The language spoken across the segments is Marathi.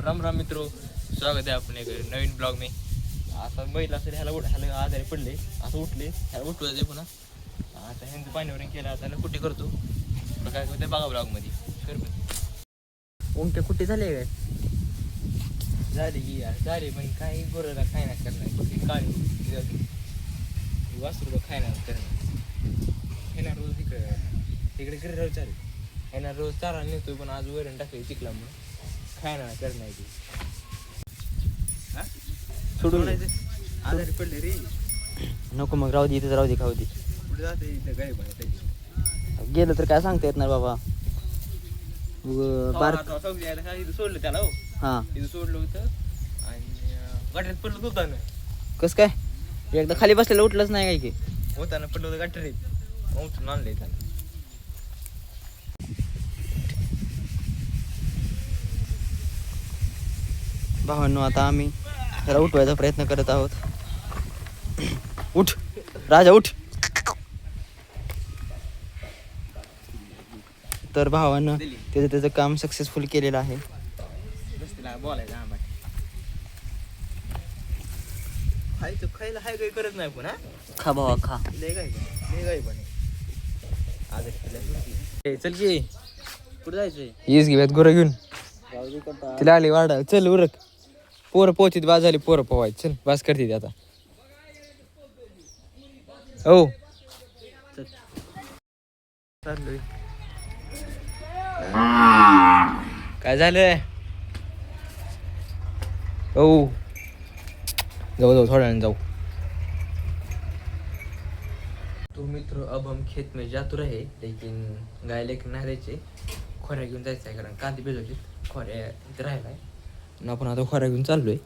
राम राम मित्रो, स्वागत आहे आपण एक नवीन ब्लॉग में. आता बैल असेल ह्याला आजारी पडले, असं उठले, ह्याला उठवायचं आहे पुन्हा. आता ह्यांचं पाणीवरून केलं, आता कुठे करतो काय करते बघा ब्लॉग मध्ये. कर ओमटे कुठे झाले काय झाली की यार, झाली पण काही गोराला खाय नाही करणार, कुठे काळी वासरू खायणार करणार. ह्याला रोज तिकडे घरी राहू चालेल, ह्याला रोज चारा नेतोय, पण आज वरण टाकले चिखलामुळे खायना करणार ती. सोडून आजारी पडले रे. नको मग राहू दे, इथेच राहू दे, खाऊ दे. कुठे जाते इथं गाय पण गेलं तर काय सांगता येत नाही बाबा. इथं सोडलं त्याला. हो हा इथं सोडलं होतं आणि गाठ्यात पडलं होतं ना. कसं काय एकदा खाली बसलेलं उठलंच नाही काय की. होताना पडलं होतं गाठ्यात, उठून आणलंय त्याला. भावांनो आता आम्ही त्याला उठवायचा प्रयत्न करत आहोत. उठ राजा उठ. तर भावानं त्याचं काम सक्सेसफुल केलेलं आहे. बोलायचं आंबा खायचं, खायला हाय काही करत नाही पण. हा खा भावा खा. लय गाय पण आजारी. चल की कुठं जायचंय येस घेऊयात गुरं घेऊन. तिला आली वाढा, चल उरक. पोरं पोहतीत, बाज झाली पोरं पोवायची. चल बास करते आता. हो चाललोय. काय झालंय? हो जाऊ थोड्या वेळाने जाऊ. तो मित्र अब हम खेत में जातो रहे, लेकिन गाय लेकर नाही द्यायचे. खोऱ्या घेऊन जायचं आहे, कारण कांदे भिजवले. खोऱ्या इथे राहिलाय ना, आपण आता खोऱ्या घेऊन चाललोय.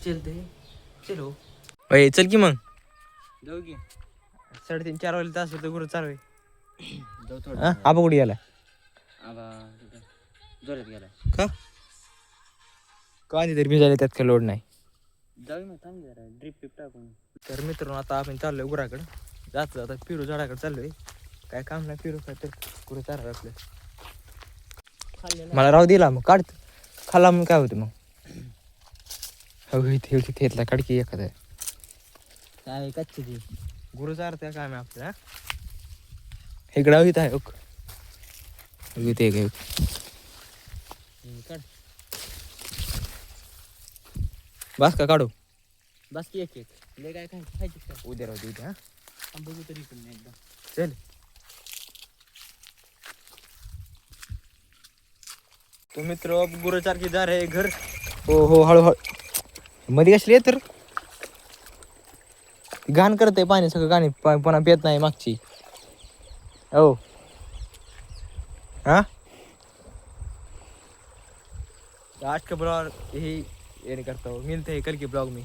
चलते चलो. अय चल की मग जाऊ की 3:30-4 वाजले तास होतं गुरु चालू आहे. जाऊ थोडं. आबा कुठे गेला? जोरात गेला का कांदे तरी भिजायला, त्यात काही लोड नाही. जाऊ मग थांब जरा ड्रिप पिप टाकून. तर मित्रांनो आता आपण चाललोय गुराकडं. जाता जाता पिरू झाडाकडे चाललोय. काय काम नाही पिरू काय तर गुरु चारा आपलं. मला राहू दिला मग काढ खाला मग काय होतं मग. हो इथे घेतला काढकी एखादा काय कच्चे ते गुरु चारत्या काय मी आपल्या इकडं इथं आहे. इथे काय काढ. बस का काढू? बस की एक लय काय खायची का उद्या राहू दे इथे. हा बघू तरी पण नाही एकदा. चल. तो मित्र गुरुचार की जा रहे घर. हो हळूहळू मध्ये कसली आहे तर घाण करते पाणी सगळं. गाणी पुन्हा पेत नाही मागची. हो हाँ आज के ब्लॉग यही एंड करता हूँ. मिलते हैं कल के ब्लॉग में.